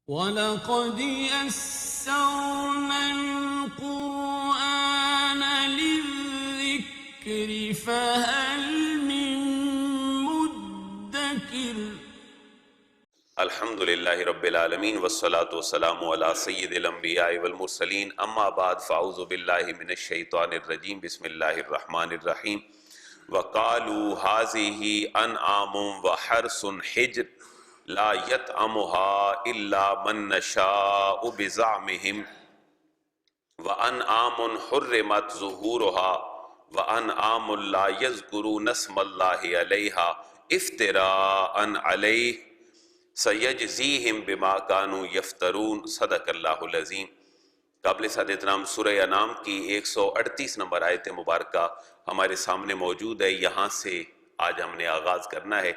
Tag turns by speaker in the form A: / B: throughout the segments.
A: وَلَقَدْ يَسَّرْنَا الْقُرْآنَ لِلذِّكْرِ فَهَلْ مِن مُّدَّكِرٍ۔
B: الحمد للہ رب العالمین والصلاة والسلام علی سید الانبیاء والمرسلین، اما بعد فاعوذ باللہ من الشیطان الرجیم، بسم اللہ الرحمن الرحیم۔ وَقَالُوا هَٰذِهِ أَنْعَامٌ وَحَرْثٌ حِجْرٌ لَا يَطْعَمُهَا إِلَّا مَن نَّشَاءُ بِزَعْمِهِمْ وَأَنْعَامٌ حُرِّمَتْ ظُهُورُهَا وَأَنْعَامٌ لَا يَذْكُرُونَ اسْمَ اللَّهِ عَلَيْهَا افْتِرَاءً عَلَيْهِ سَيَجْزِيهِمْ بِمَا كَانُوا يَفْتَرُونَ۔ صدق اللہ العظیم۔ قابل سعادت احترام سورہ انعام کی 138 نمبر آیت مبارکہ ہمارے سامنے موجود ہے۔ یہاں سے آج ہم نے آغاز کرنا ہے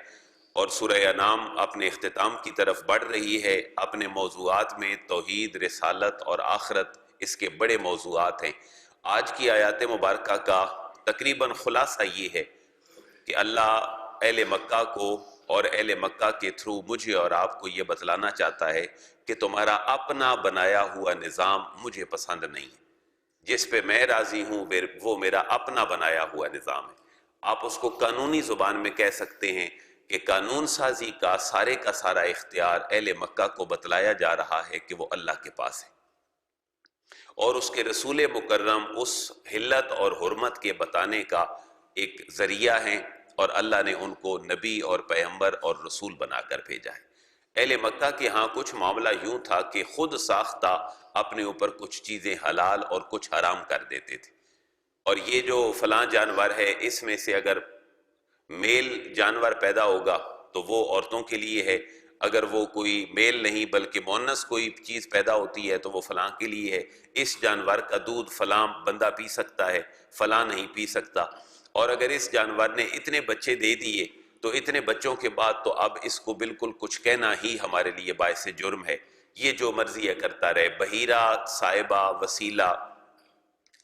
B: اور سورہ انعام اپنے اختتام کی طرف بڑھ رہی ہے۔ اپنے موضوعات میں توحید، رسالت اور آخرت اس کے بڑے موضوعات ہیں۔ آج کی آیات مبارکہ کا تقریباً خلاصہ یہ ہے کہ اللہ اہل مکہ کو اور اہل مکہ کے تھرو مجھے اور آپ کو یہ بتلانا چاہتا ہے کہ تمہارا اپنا بنایا ہوا نظام مجھے پسند نہیں ہے۔ جس پہ میں راضی ہوں وہ میرا اپنا بنایا ہوا نظام ہے۔ آپ اس کو قانونی زبان میں کہہ سکتے ہیں کہ قانون سازی کا سارا اختیار اہل مکہ کو بتلایا جا رہا ہے کہ وہ اللہ کے پاس ہے، اور اس کے رسول مکرم اس حلت اور حرمت کے بتانے کا ایک ذریعہ ہیں، اور اللہ نے ان کو نبی اور پیغمبر اور رسول بنا کر بھیجا ہے۔ اہل مکہ کے ہاں کچھ معاملہ یوں تھا کہ خود ساختہ اپنے اوپر کچھ چیزیں حلال اور کچھ حرام کر دیتے تھے، اور یہ جو فلاں جانور ہے اس میں سے اگر میل جانور پیدا ہوگا تو وہ عورتوں کے لیے ہے، اگر وہ کوئی میل نہیں بلکہ مؤنث کوئی چیز پیدا ہوتی ہے تو وہ فلاں کے لیے ہے، اس جانور کا دودھ فلاں بندہ پی سکتا ہے، فلاں نہیں پی سکتا، اور اگر اس جانور نے اتنے بچے دے دیے تو اتنے بچوں کے بعد تو اب اس کو بالکل کچھ کہنا ہی ہمارے لیے باعث جرم ہے، یہ جو مرضی ہے کرتا رہے۔ بحیرہ، صائبہ، وسیلہ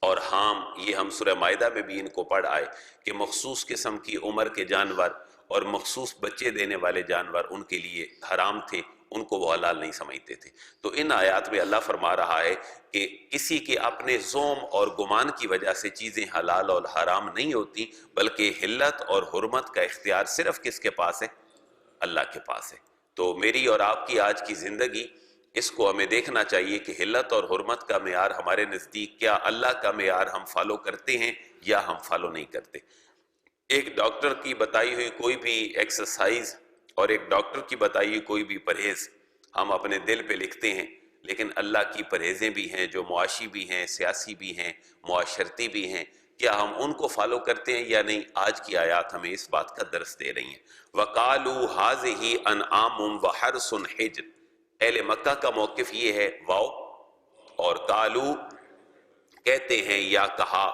B: اور حام، یہ ہم سورہ مائدہ میں بھی ان کو پڑھ آئے کہ مخصوص قسم کی عمر کے جانور اور مخصوص بچے دینے والے جانور ان کے لیے حرام تھے، ان کو وہ حلال نہیں سمجھتے تھے۔ تو ان آیات میں اللہ فرما رہا ہے کہ کسی کے اپنے ظلم اور گمان کی وجہ سے چیزیں حلال اور حرام نہیں ہوتی، بلکہ حلت اور حرمت کا اختیار صرف کس کے پاس ہے؟ اللہ کے پاس ہے۔ تو میری اور آپ کی آج کی زندگی، اس کو ہمیں دیکھنا چاہیے کہ حلت اور حرمت کا معیار ہمارے نزدیک کیا اللہ کا معیار ہم فالو کرتے ہیں یا ہم فالو نہیں کرتے۔ ایک ڈاکٹر کی بتائی ہوئی کوئی بھی ایکسرسائز اور ایک ڈاکٹر کی بتائی ہوئی کوئی بھی پرہیز ہم اپنے دل پہ لکھتے ہیں، لیکن اللہ کی پرہیزیں بھی ہیں جو معاشی بھی ہیں، سیاسی بھی ہیں، معاشرتی بھی ہیں، کیا ہم ان کو فالو کرتے ہیں یا نہیں؟ آج کی آیات ہمیں اس بات کا درس دے رہی ہیں۔ وَقَالُوا هَٰذِهِ أَنْعَامٌ وَحَرْثٌ حِجْرٌ۔ اہل مکہ کا موقف یہ ہے، واو اور قالو کہتے ہیں یا کہا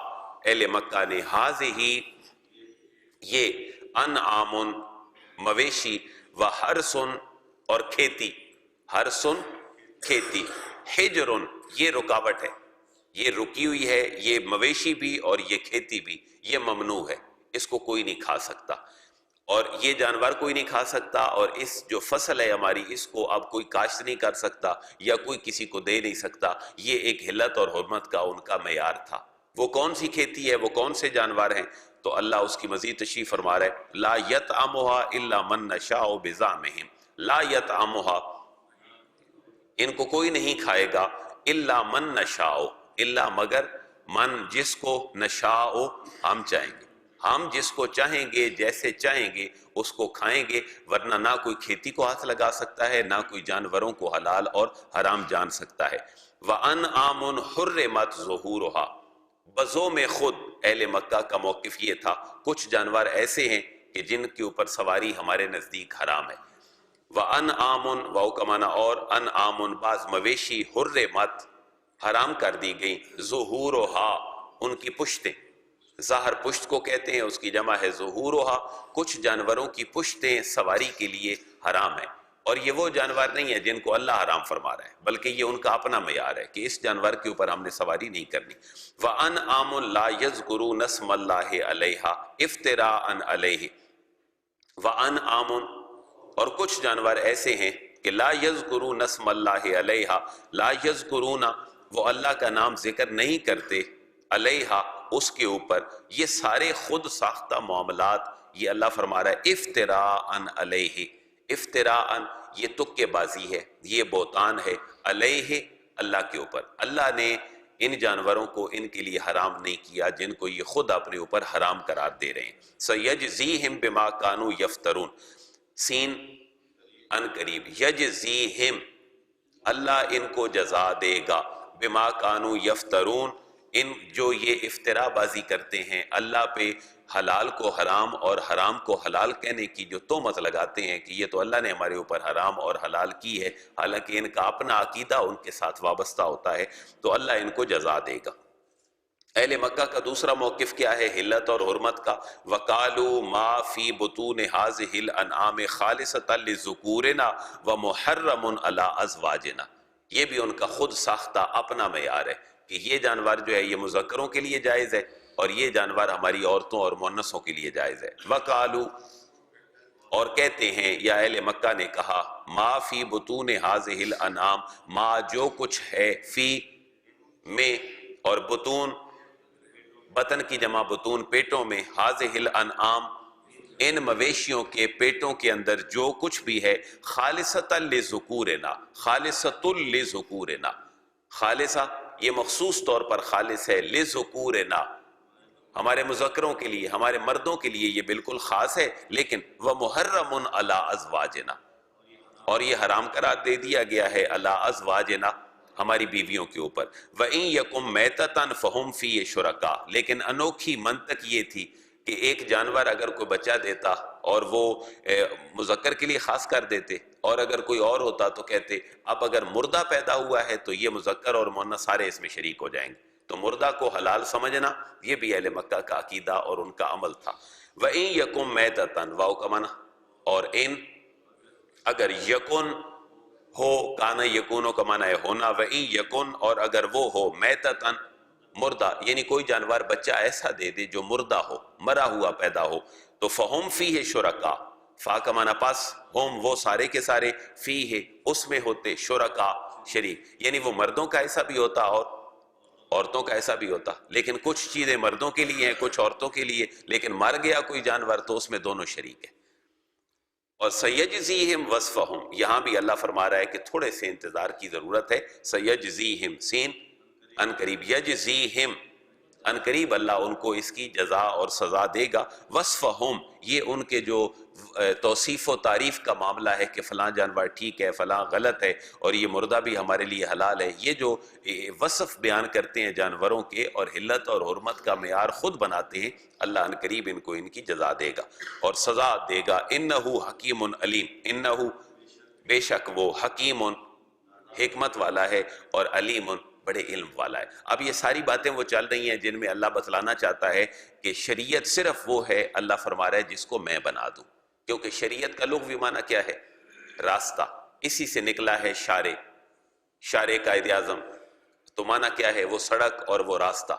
B: اہل مکہ نے، هَٰذِهِ یہ، انعام مویشی، وحرث اور کھیتی، حرث کھیتی، حجر یہ رکاوٹ ہے، یہ رکی ہوئی ہے، یہ مویشی بھی اور یہ کھیتی بھی، یہ ممنوع ہے، اس کو کوئی نہیں کھا سکتا، اور یہ جانور کوئی نہیں کھا سکتا، اور اس جو فصل ہے ہماری اس کو اب کوئی کاشت نہیں کر سکتا یا کوئی کسی کو دے نہیں سکتا۔ یہ ایک حلت اور حرمت کا ان کا معیار تھا۔ وہ کون سی کھیتی ہے، وہ کون سے جانور ہیں؟ تو اللہ اس کی مزید تشریح فرما رہا ہے، لا یطعمها الا من نشاء بزعمهم، لا یطعمها ان کو کوئی نہیں کھائے گا، الا من نشاء الا مگر من جس کو نشاء ہم چاہیں گے، ہم جس کو چاہیں گے جیسے چاہیں گے اس کو کھائیں گے، ورنہ نہ کوئی کھیتی کو ہاتھ لگا سکتا ہے، نہ کوئی جانوروں کو حلال اور حرام جان سکتا ہے۔ وَأَنْعَامٌ حُرِّمَتْ ظُهُورُهَا، بزو میں خود اہل مکہ کا موقف یہ تھا، کچھ جانور ایسے ہیں کہ جن کے اوپر سواری ہمارے نزدیک حرام ہے۔ وَأَنْعَامٌ واو کا معنی اور، انعام بعض مویشی، حرمت حرام کر دی گئی، ظہورها ان کی پشتیں، ظاہر پشت کو کہتے ہیں، اس کی جمع ہے ظہورها، کچھ جانوروں کی پشتیں سواری کے لیے حرام ہیں، اور یہ وہ جانور نہیں ہے جن کو اللہ حرام فرما رہا ہے، بلکہ یہ ان کا اپنا معیار ہے کہ اس جانور کے اوپر ہم نے سواری نہیں کرنی۔ وَأَنْعَامٌ لَا يَذْكُرُونَ اسْمَ اللَّهِ عَلَيْهَا افْتِرَاءً عَلَيْهِ، وَأَنْعَامٌ اور کچھ جانور ایسے ہیں کہ لا یذکرون اسم اللہ علیہا، لا یذکرون وہ اللہ کا نام ذکر نہیں کرتے، علیہا اس کے اوپر، یہ سارے خود ساختہ معاملات یہ اللہ فرما رہا ہے افتراءً علیہ، افتراءً یہ تکے بازی ہے، یہ بہتان ہے، علیہ اللہ کے اوپر۔ اللہ نے ان جانوروں کو ان کے لیے حرام نہیں کیا جن کو یہ خود اپنے اوپر حرام قرار دے رہے ہیں۔ سَيَجْزِيهِمْ بِمَا كَانُوا يَفْتَرُونَ، سین ان قریب، یجزیہم اللہ ان کو جزا دے گا، بما کانوا یفترون ان جو یہ افترا بازی کرتے ہیں اللہ پہ، حلال کو حرام اور حرام کو حلال کہنے کی جو تہمت لگاتے ہیں کہ یہ تو اللہ نے ہمارے اوپر حرام اور حلال کی ہے، حالانکہ ان کا اپنا عقیدہ ان کے ساتھ وابستہ ہوتا ہے، تو اللہ ان کو جزا دے گا۔ اہل مکہ کا دوسرا موقف کیا ہے حلت اور حرمت کا؟ وَقَالُوا مَا فِي بُطُونِ هَٰذِهِ الْأَنْعَامِ خَالِصَةً لِّذُكُورِنَا وَمُحَرَّمٌ عَلَىٰ أَزْوَاجِنَا، یہ بھی ان کا خود ساختہ اپنا معیار ہے کہ یہ جانور جو ہے یہ مذکروں کے لیے جائز ہے اور یہ جانور ہماری عورتوں اور مؤنثوں کے لیے جائز ہے۔ وَقَالُوا اور کہتے ہیں، یا اہل مکہ نے کہا، مَا فِي بُطُونِ هَٰذِهِ الْأَنْعَامِ ما جو کچھ ہے، فی میں اور بطون بطن کی جمع بطون پیٹوں میں، هَٰذِهِ الْأَنْعَامِ ان مویشیوں کے پیٹوں کے اندر جو کچھ بھی ہے، خالصۃ لذکورنا، خالصۃ لذکورنا، خالصہ یہ مخصوص طور پر خالص ہے، لذکورنا ہمارے مذکروں کے لیے، ہمارے مردوں کے لیے یہ بالکل خاص ہے، لیکن ومحرم علی ازواجنا اور یہ حرام قرار دے دیا گیا ہے علی ازواجنا ہماری بیویوں کے اوپر۔ وَإِن يَكُن مَيْتَةً فَهُمْ فِيهِ شُرَكَاء لیکن انوکھی منطق یہ تھی کہ ایک جانور اگر کوئی بچہ دیتا اور وہ مذکر کے لیے خاص کر دیتے، اور اگر کوئی اور ہوتا تو کہتے اب اگر مردہ پیدا ہوا ہے تو یہ مذکر اور مؤنث سارے اس میں شریک ہو جائیں گے، تو مردہ کو حلال سمجھنا یہ بھی اہل مکہ کا عقیدہ اور ان کا عمل تھا۔ وَإِن يَكُن مَيْتَةً واو کا معنی اور ان اگر یکن ہو، کانا یکونوں کا معنی ہے ہونا، وَإِن یکن اور اگر وہ ہو میتتن مردہ، یعنی کوئی جانور بچہ ایسا دے دے جو مردہ ہو، مرا ہوا پیدا ہو، تو فَهُمْ فِيهِ شُرَكَاء فا کا معنی پس، ہم وہ سارے کے سارے، فِيهِ اس میں ہوتے، شرکا شریک، یعنی وہ مردوں کا ایسا بھی ہوتا اور عورتوں کا ایسا بھی ہوتا، لیکن کچھ چیزیں مردوں کے لیے ہیں کچھ عورتوں کے لیے، لیکن مر گیا کوئی جانور تو اس میں دونوں شریک ہیں۔ اور سیجزیہم وصفہم یہاں بھی اللہ فرما رہا ہے کہ تھوڑے سے انتظار کی ضرورت ہے، سیجزیہم سین ان قریب، یجزیہم ان قریب اللہ ان کو اس کی جزا اور سزا دے گا، وصفہم یہ ان کے جو توصیف و تعریف کا معاملہ ہے کہ فلاں جانور ٹھیک ہے فلاں غلط ہے اور یہ مردہ بھی ہمارے لیے حلال ہے، یہ جو وصف بیان کرتے ہیں جانوروں کے اور حلت اور حرمت کا معیار خود بناتے ہیں، اللہ ان قریب ان کو ان کی جزا دے گا اور سزا دے گا۔ انہو حکیم علیم، انہو بے شک وہ حکیم حکمت والا ہے اور علیم بڑے علم والا ہے۔ اب یہ ساری باتیں وہ چل رہی ہیں جن میں اللہ بتلانا چاہتا ہے کہ شریعت صرف وہ ہے، اللہ فرما رہا ہے جس کو میں بنا دوں، کیونکہ شریعت کا لغوی معنی کیا ہے؟ راستہ، اسی سے نکلا ہے شارع، شارع قائد اعظم تو معنی کیا ہے؟ وہ سڑک اور وہ راستہ،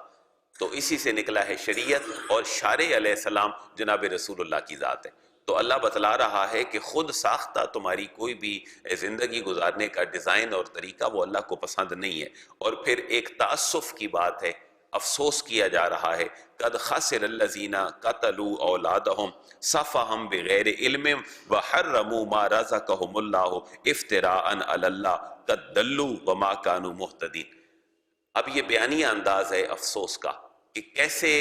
B: تو اسی سے نکلا ہے شریعت، اور شارع علیہ السلام جناب رسول اللہ کی ذات ہے۔ تو اللہ بتلا رہا ہے کہ خود ساختہ تمہاری کوئی بھی زندگی گزارنے کا ڈیزائن اور طریقہ وہ اللہ کو پسند نہیں ہے۔ اور پھر ایک تأسف کی بات ہے، افسوس کیا جا رہا ہے، قد خسر الذین قتلوا اولادہم سفہا بغیر علم وحرموا ما رزقہم اللہ افتراء علی اللہ قد ضلوا وما کانوا مہتدین۔ اب یہ بیانیہ انداز ہے افسوس کا کہ کیسے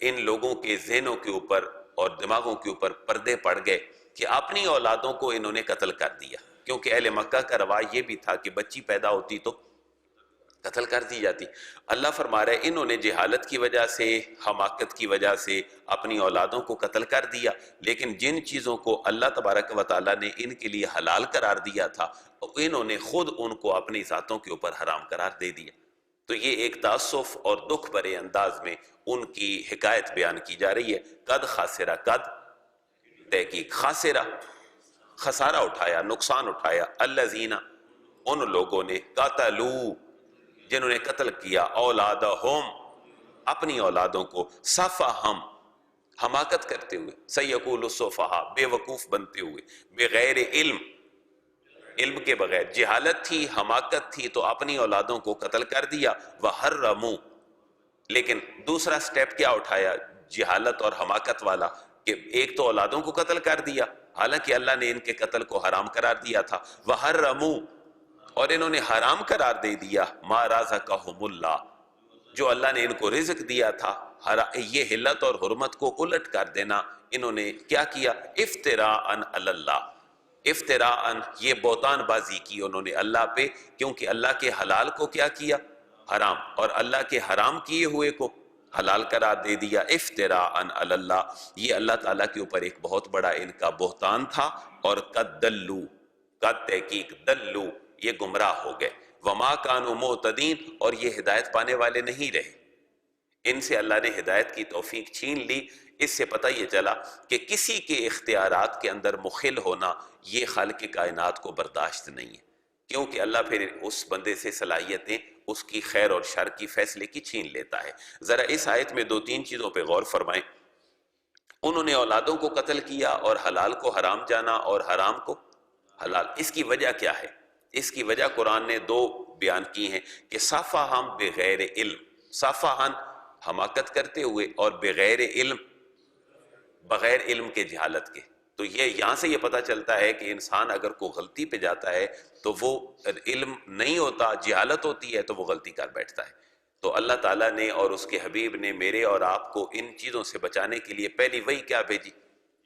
B: ان لوگوں کے ذہنوں کے اوپر اور دماغوں کے اوپر پردے پڑ گئے کہ اپنی اولادوں کو انہوں نے قتل کر دیا، کیونکہ اہل مکہ کا رواج یہ بھی تھا کہ بچی پیدا ہوتی تو قتل کر دی جاتی۔ اللہ فرما رہا ہے انہوں نے جہالت کی وجہ سے، حماقت کی وجہ سے اپنی اولادوں کو قتل کر دیا، لیکن جن چیزوں کو اللہ تبارک و تعالیٰ نے ان کے لیے حلال قرار دیا تھا انہوں نے خود ان کو اپنی ذاتوں کے اوپر حرام قرار دے دیا۔ تو یہ ایک تأسف اور دکھ بھرے انداز میں ان کی حکایت بیان کی جا رہی ہے۔ قد خاسرہ، قد تحقیق، خاسرہ خسارہ اٹھایا، نقصان اٹھایا، الذین ان لوگوں نے، قتلوا جنہوں نے قتل کیا، اولادہم اپنی اولادوں کو، سفہم حماقت کرتے ہوئے، سیقول السفہاء بے وقوف بنتے ہوئے، بغیر علم علم کے بغیر جہالت تھی، حماقت تھی، تو اپنی اولادوں کو قتل کر دیا. وحرموا، لیکن دوسرا سٹیپ کیا اٹھایا جہالت اور حماقت والا، کہ ایک تو اولادوں کو قتل کر دیا حالانکہ اللہ نے ان کے قتل کو حرام قرار دیا تھا. وحرموا، اور انہوں نے حرام قرار دے دیا ما رزقہم اللہ، جو اللہ نے ان کو رزق دیا تھا. یہ حلت اور حرمت کو الٹ کر دینا انہوں نے کیا کیا؟ افتراء علی اللہ، افتراء، یہ بہتان بازی کی انہوں نے اللہ پہ، کیونکہ اللہ کے حلال کو کیا کیا؟ حرام، اور اللہ کے حرام کیے ہوئے کو حلال قرار دے دیا. افتراء علی اللہ، یہ اللہ تعالیٰ کے اوپر ایک بہت بڑا ان کا بہتان تھا. اور قد دلو، قد تحقیق دلو، یہ گمراہ ہو گئے. وما کانوا مہتدین، اور یہ ہدایت پانے والے نہیں رہے. ان سے اللہ نے ہدایت کی توفیق چھین لی. اس سے پتہ یہ چلا کہ کسی کے اختیارات کے اندر مخل ہونا یہ خالق کائنات کو برداشت نہیں ہے، کیونکہ اللہ پھر اس بندے سے صلاحیتیں اس کی خیر اور شر کی فیصلے کی چھین لیتا ہے. ذرا اس آیت میں 2-3 چیزوں پہ غور فرمائیں. انہوں نے اولادوں کو قتل کیا اور حلال کو حرام جانا اور حرام کو حلال. اس کی وجہ کیا ہے؟ اس کی وجہ قرآن نے 2 بیان کی ہیں کہ صفحہم بغیر علم، صفحن حماقت کرتے ہوئے، اور بغیر علم بغیر علم کے جہالت کے. تو یہاں سے یہ پتہ چلتا ہے کہ انسان اگر کوئی غلطی پہ جاتا ہے تو وہ علم نہیں ہوتا، جہالت ہوتی ہے تو وہ غلطی کر بیٹھتا ہے. تو اللہ تعالیٰ نے اور اس کے حبیب نے میرے اور آپ کو ان چیزوں سے بچانے کے لیے پہلی وحی کیا بھیجی؟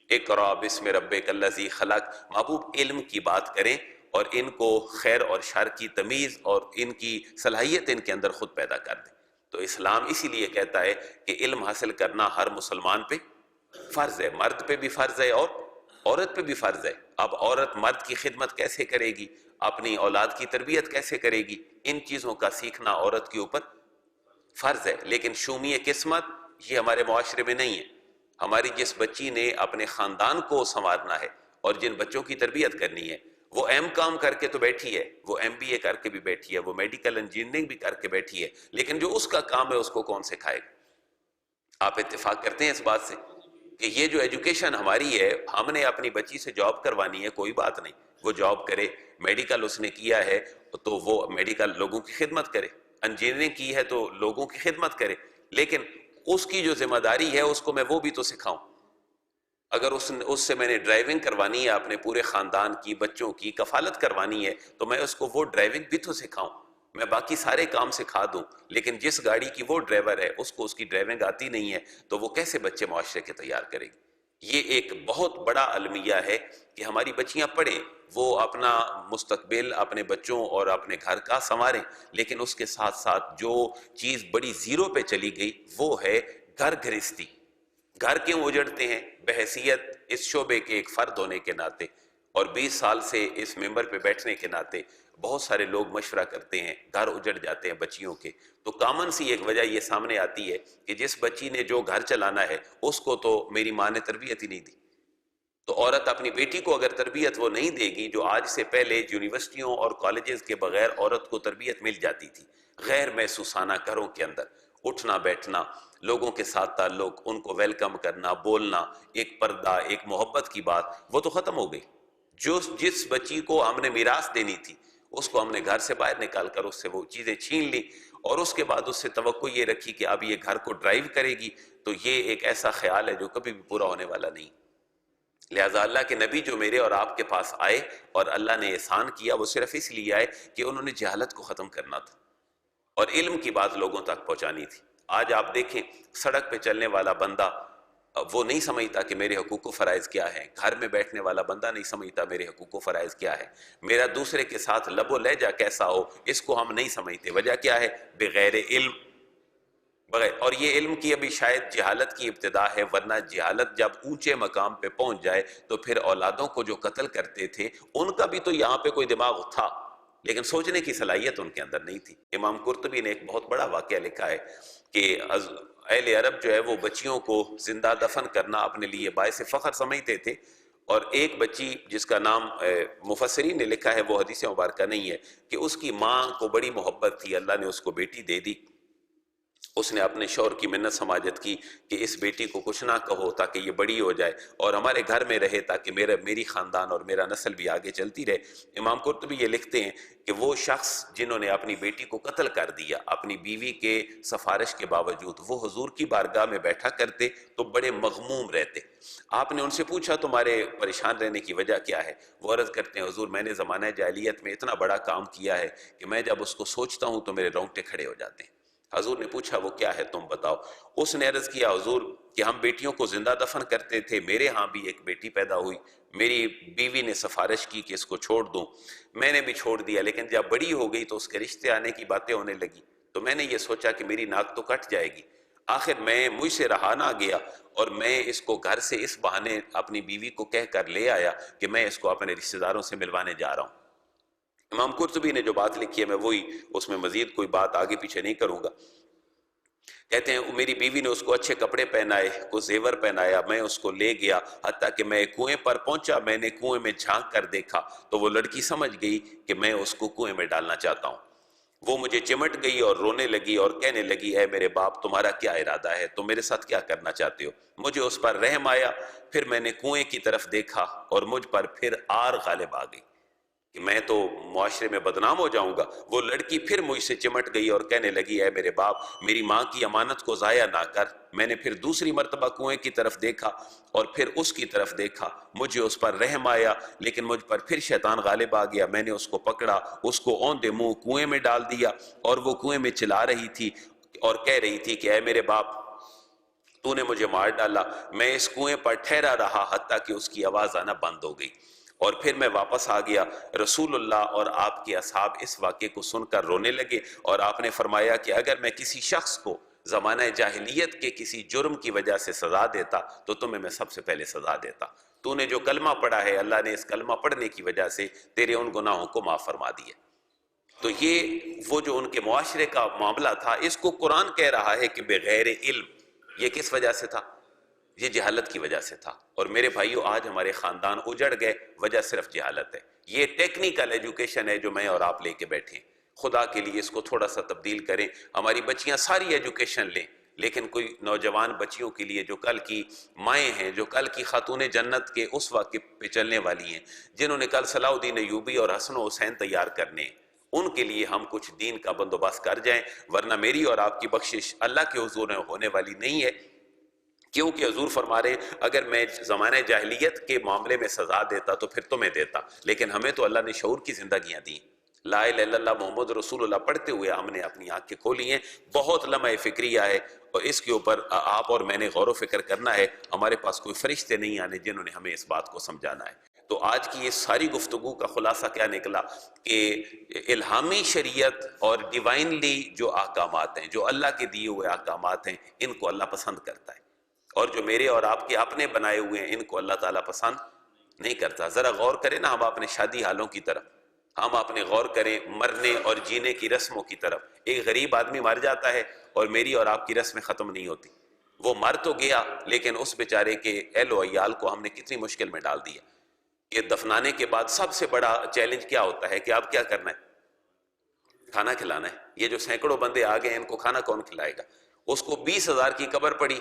B: اقرأ بسم ربک الذی خلق. محبوب علم کی بات کریں اور ان کو خیر اور شر کی تمیز اور ان کی صلاحیت ان کے اندر خود پیدا کر دیں. تو اسلام اسی لیے کہتا ہے کہ علم حاصل کرنا ہر مسلمان پہ فرض ہے، مرد پہ بھی فرض ہے اور عورت پہ بھی فرض ہے. اب عورت مرد کی خدمت کیسے کرے گی، اپنی اولاد کی تربیت کیسے کرے گی، ان چیزوں کا سیکھنا عورت کے اوپر فرض ہے. لیکن شومی قسمت یہ ہمارے معاشرے میں نہیں ہے. ہماری جس بچی نے اپنے خاندان کو سنوارنا ہے اور جن بچوں کی تربیت کرنی ہے، وہ ایم کام کر کے تو بیٹھی ہے، وہ ایم بی اے کر کے بھی بیٹھی ہے، وہ میڈیکل انجینئرنگ بھی کر کے بیٹھی ہے، لیکن جو اس کا کام ہے اس کو کون سکھائے گا؟ آپ اتفاق کرتے ہیں اس بات سے کہ یہ جو ایجوکیشن ہماری ہے، ہم نے اپنی بچی سے جاب کروانی ہے، کوئی بات نہیں، وہ جاب کرے. میڈیکل اس نے کیا ہے تو وہ میڈیکل لوگوں کی خدمت کرے، انجینئرنگ کی ہے تو لوگوں کی خدمت کرے، لیکن اس کی جو ذمہ داری ہے اس کو میں وہ بھی تو سکھاؤں. اگر اس سے میں نے ڈرائیونگ کروانی ہے، اپنے پورے خاندان کی بچوں کی کفالت کروانی ہے، تو میں اس کو وہ ڈرائیونگ بھی تو سکھاؤں. میں باقی سارے کام سکھا دوں، لیکن جس گاڑی کی وہ ڈرائیور ہے اس کو اس کی ڈرائیونگ آتی نہیں ہے، تو وہ کیسے بچے معاشرے کے تیار کرے گی؟ یہ ایک بہت بڑا المیہ ہے کہ ہماری بچیاں پڑھیں، وہ اپنا مستقبل اپنے بچوں اور اپنے گھر کا سنواریں، لیکن اس کے ساتھ ساتھ جو چیز بڑی زیرو پہ چلی گئی وہ ہے گھر گھرستی. گھر کیوں اجڑتے ہیں؟ بحیثیت اس شعبے کے ایک فرد ہونے کے ناطے اور 20 سال سے اس ممبر پہ بیٹھنے کے ناطے بہت سارے لوگ مشورہ کرتے ہیں، گھر اجڑ جاتے ہیں بچیوں کے. تو کامن سی ایک وجہ یہ سامنے آتی ہے کہ جس بچی نے جو گھر چلانا ہے اس کو تو میری ماں نے تربیت ہی نہیں دی. تو عورت اپنی بیٹی کو اگر تربیت وہ نہیں دے گی جو آج سے پہلے یونیورسٹیوں اور کالجز کے بغیر عورت کو تربیت مل جاتی تھی، غیر محسوسانہ گھروں کے اندر اٹھنا بیٹھنا، لوگوں کے ساتھ تعلق، ان کو ویلکم کرنا، بولنا، ایک پردہ، ایک محبت کی بات، وہ تو ختم ہو گئی. جس بچی کو ہم نے میراث دینی تھی اس کو ہم نے گھر سے باہر نکال کر اس سے وہ چیزیں چھین لی، اور اس کے بعد اس سے توقع یہ رکھی کہ اب یہ گھر کو ڈرائیو کرے گی. تو یہ ایک ایسا خیال ہے جو کبھی بھی پورا ہونے والا نہیں. لہٰذا اللہ کے نبی جو میرے اور آپ کے پاس آئے اور اللہ نے احسان کیا، وہ صرف اس لیے آئے کہ انہوں نے جہالت کو ختم کرنا تھا اور علم کی بات لوگوں تک پہنچانی تھی. آج آپ دیکھیں سڑک پہ چلنے والا بندہ وہ نہیں سمجھتا کہ میرے حقوق و فرائض کیا ہیں، گھر میں بیٹھنے والا بندہ نہیں سمجھتا میرے حقوق و فرائض کیا ہے، میرا دوسرے کے ساتھ لب و لہجہ کیسا ہو اس کو ہم نہیں سمجھتے. وجہ کیا ہے؟ بغیر علم. اور یہ علم کی ابھی شاید جہالت کی ابتدا ہے، ورنہ جہالت جب اونچے مقام پہ پہنچ جائے تو پھر اولادوں کو جو قتل کرتے تھے ان کا بھی تو یہاں پہ کوئی دماغ تھا، لیکن سوچنے کی صلاحیت ان کے اندر نہیں تھی. امام قرطبی نے ایک بہت بڑا واقعہ لکھا ہے کہ اہل عرب جو ہے وہ بچیوں کو زندہ دفن کرنا اپنے لیے باعث فخر سمجھتے تھے، اور ایک بچی جس کا نام مفسرین نے لکھا ہے، وہ حدیث مبارکہ نہیں ہے، کہ اس کی ماں کو بڑی محبت تھی، اللہ نے اس کو بیٹی دے دی، اس نے اپنے شوہر کی منت سماجت کی کہ اس بیٹی کو کچھ نہ کہو تاکہ یہ بڑی ہو جائے اور ہمارے گھر میں رہے تاکہ میری خاندان اور میرا نسل بھی آگے چلتی رہے۔ امام قرطبی یہ لکھتے ہیں کہ وہ شخص جنہوں نے اپنی بیٹی کو قتل کر دیا اپنی بیوی کے سفارش کے باوجود، وہ حضور کی بارگاہ میں بیٹھا کرتے تو بڑے مغموم رہتے۔ آپ نے ان سے پوچھا تمہارے پریشان رہنے کی وجہ کیا ہے؟ وہ عرض کرتے ہیں حضور میں نے زمانہ جاہلیت میں اتنا بڑا کام کیا ہے کہ میں جب اس کو سوچتا ہوں تو میرے رونگٹے کھڑے ہو جاتے ہیں۔ حضور نے پوچھا وہ کیا ہے تم بتاؤ۔ اس نے عرض کیا حضور کہ ہم بیٹیوں کو زندہ دفن کرتے تھے، میرے ہاں بھی ایک بیٹی پیدا ہوئی، میری بیوی نے سفارش کی کہ اس کو چھوڑ دوں، میں نے بھی چھوڑ دیا، لیکن جب بڑی ہو گئی تو اس کے رشتے آنے کی باتیں ہونے لگی تو میں نے یہ سوچا کہ میری ناک تو کٹ جائے گی، آخر مجھ سے رہا نہ گیا اور میں اس کو گھر سے اس بہانے اپنی بیوی کو کہہ کر لے آیا کہ میں اس کو اپنے رشتہ داروں سے ملوانے جا رہا ہوں۔ امام قرطبی نے جو بات لکھی ہے میں وہی، اس میں مزید کوئی بات آگے پیچھے نہیں کروں گا۔ کہتے ہیں میری بیوی نے اس کو اچھے کپڑے پہنائے، کو زیور پہنایا، میں اس کو لے گیا، حتیٰ کہ میں کنویں پر پہنچا، میں نے کنویں میں جھانک کر دیکھا تو وہ لڑکی سمجھ گئی کہ میں اس کو کنویں میں ڈالنا چاہتا ہوں۔ وہ مجھے چمٹ گئی اور رونے لگی اور کہنے لگی اے میرے باپ تمہارا کیا ارادہ ہے، تم میرے ساتھ کیا کرنا چاہتے ہو؟ مجھے اس پر رحم آیا، پھر میں نے کنویں کی طرف دیکھا اور مجھ پر پھر آر غالب آ گئی کہ میں تو معاشرے میں بدنام ہو جاؤں گا۔ وہ لڑکی پھر مجھ سے چمٹ گئی اور کہنے لگی اے میرے باپ میری ماں کی امانت کو ضائع نہ کر۔ میں نے پھر دوسری مرتبہ کنویں کی طرف دیکھا اور پھر اس کی طرف دیکھا، مجھے اس پر رحم آیا لیکن مجھ پر پھر شیطان غالب آ گیا، میں نے اس کو پکڑا، اس کو اوندے منہ کنویں میں ڈال دیا اور وہ کنویں میں چلا رہی تھی اور کہہ رہی تھی کہ اے میرے باپ تو نے مجھے مار ڈالا۔ میں اس کنویں پر ٹھہرا رہا حتیٰ کہ اس کی آواز آنا بند ہو گئی اور پھر میں واپس آ گیا۔ رسول اللہ اور آپ کے اصحاب اس واقعے کو سن کر رونے لگے اور آپ نے فرمایا کہ اگر میں کسی شخص کو زمانہ جاہلیت کے کسی جرم کی وجہ سے سزا دیتا تو تمہیں میں سب سے پہلے سزا دیتا۔ تو نے جو کلمہ پڑھا ہے اللہ نے اس کلمہ پڑھنے کی وجہ سے تیرے ان گناہوں کو معاف فرما دیا۔ تو یہ وہ جو ان کے معاشرے کا معاملہ تھا، اس کو قرآن کہہ رہا ہے کہ بغیر علم۔ یہ کس وجہ سے تھا؟ یہ جہالت کی وجہ سے تھا۔ اور میرے بھائیو آج ہمارے خاندان اجڑ گئے، وجہ صرف جہالت ہے۔ یہ ٹیکنیکل ایجوکیشن ہے جو میں اور آپ لے کے بیٹھے ہیں، خدا کے لیے اس کو تھوڑا سا تبدیل کریں۔ ہماری بچیاں ساری ایجوکیشن لیں لیکن کوئی نوجوان بچیوں کے لیے جو کل کی مائیں ہیں، جو کل کی خاتون جنت کے اس واقعے پہ چلنے والی ہیں، جنہوں نے کل صلاح الدین ایوبی اور حسن و حسین تیار کرنے ہیں، ان کے لیے ہم کچھ دین کا بندوبست کر جائیں، ورنہ میری اور آپ کی بخشش اللہ کے حضور میں ہونے والی نہیں ہے۔ کیونکہ حضور فرما رہے ہیں اگر میں زمانہ جاہلیت کے معاملے میں سزا دیتا تو پھر تمہیں دیتا، لیکن ہمیں تو اللہ نے شعور کی زندگیاں دی۔ لا الہ الا اللہ محمد رسول اللہ پڑھتے ہوئے ہم نے اپنی آنکھیں کھولی ہیں، بہت لمحہ فکریہ ہے اور اس کے اوپر آپ اور میں نے غور و فکر کرنا ہے۔ ہمارے پاس کوئی فرشتے نہیں آنے جنہوں نے ہمیں اس بات کو سمجھانا ہے۔ تو آج کی یہ ساری گفتگو کا خلاصہ کیا نکلا کہ الہامی شریعت اور ڈیوائنلی جو احکامات ہیں، جو اللہ کے دیے ہوئے احکامات ہیں، ان کو اللہ پسند کرتا ہے، اور جو میرے اور آپ کے اپنے بنائے ہوئے ہیں ان کو اللہ تعالیٰ پسند نہیں کرتا۔ ذرا غور کریں نا ہم اپنے شادی حالوں کی طرف، ہم اپنے غور کریں مرنے اور جینے کی رسموں کی طرف۔ ایک غریب آدمی مر جاتا ہے اور میری اور آپ کی رسمیں ختم نہیں ہوتی۔ وہ مر تو گیا لیکن اس بیچارے کے اہل و عیال کو ہم نے کتنی مشکل میں ڈال دیا کہ دفنانے کے بعد سب سے بڑا چیلنج کیا ہوتا ہے کہ آپ کیا کرنا ہے؟ کھانا کھلانا ہے۔ یہ جو سینکڑوں بندے آ گئے ان کو کھانا کون کھلائے گا؟ اس کو 20,000 کی قبر پڑی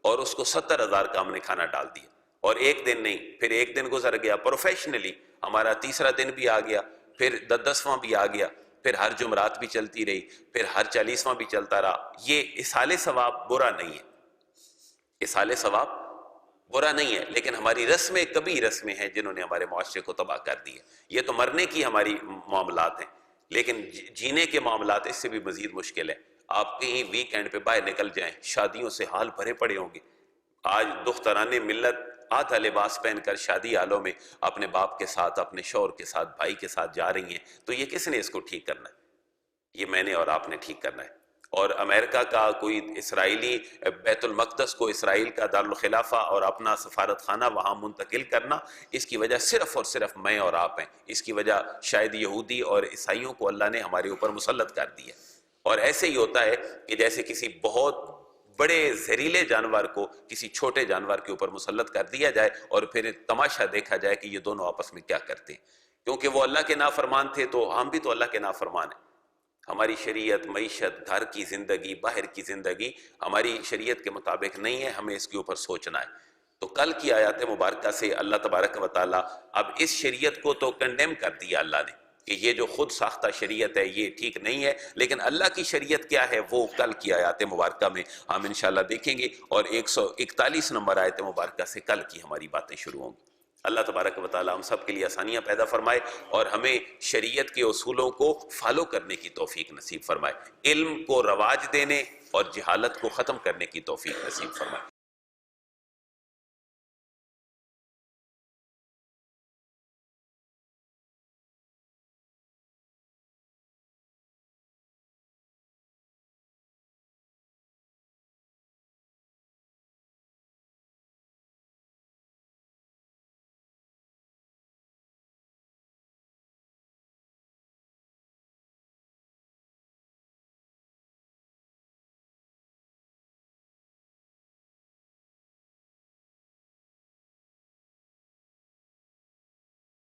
B: اور اس کو 70,000 کا ہم نے کھانا ڈال دیا، اور ایک دن نہیں، پھر ایک دن گزر گیا، پروفیشنلی ہمارا تیسرا دن بھی آ گیا، پھر 10واں بھی آ گیا، پھر ہر جمعرات بھی چلتی رہی، پھر ہر 40واں بھی چلتا رہا۔ یہ اصال ثواب برا نہیں ہے، اصال ثواب برا نہیں ہے، لیکن ہماری رسمیں کبھی رسمیں ہیں جنہوں نے ہمارے معاشرے کو تباہ کر دی ہے۔ یہ تو مرنے کی ہماری معاملات ہیں، لیکن جینے کے معاملات اس سے بھی مزید مشکل ہے۔ آپ کہیں ویکینڈ پہ باہر نکل جائیں، شادیوں سے حال بھرے پڑے ہوں گے۔ آج دختران ملت آدھا لباس پہن کر شادی حالوں میں اپنے باپ کے ساتھ، اپنے شوہر کے ساتھ، بھائی کے ساتھ جا رہی ہیں، تو یہ کس نے اس کو ٹھیک کرنا ہے؟ یہ میں نے اور آپ نے ٹھیک کرنا ہے۔ اور امریکہ کا کوئی اسرائیلی بیت المقدس کو اسرائیل کا دارالخلافہ اور اپنا سفارت خانہ وہاں منتقل کرنا، اس کی وجہ صرف اور صرف میں اور آپ ہیں۔ اس کی وجہ شاید یہودی اور عیسائیوں کو اللہ نے ہمارے اوپر مسلط کر دی ہے۔ اور ایسے ہی ہوتا ہے کہ جیسے کسی بہت بڑے زہریلے جانور کو کسی چھوٹے جانور کے اوپر مسلط کر دیا جائے اور پھر تماشا دیکھا جائے کہ یہ دونوں آپس میں کیا کرتے ہیں، کیونکہ وہ اللہ کے نافرمان تھے تو ہم بھی تو اللہ کے نافرمان ہیں۔ ہماری شریعت معیشت، گھر کی زندگی، باہر کی زندگی ہماری شریعت کے مطابق نہیں ہے، ہمیں اس کے اوپر سوچنا ہے۔ تو کل کی آیات مبارکہ سے اللہ تبارک و تعالیٰ اب اس شریعت کو تو کنڈیم کر دیا اللہ نے کہ یہ جو خود ساختہ شریعت ہے یہ ٹھیک نہیں ہے، لیکن اللہ کی شریعت کیا ہے وہ کل کی آیات مبارکہ میں ہم انشاءاللہ دیکھیں گے، اور 141 نمبر آیت مبارکہ سے کل کی ہماری باتیں شروع ہوں گی۔ اللہ تبارک و تعالیٰ ہم سب کے لیے آسانیاں پیدا فرمائے اور ہمیں شریعت کے اصولوں کو فالو کرنے کی توفیق نصیب فرمائے، علم کو رواج دینے اور جہالت کو ختم کرنے کی توفیق نصیب فرمائے۔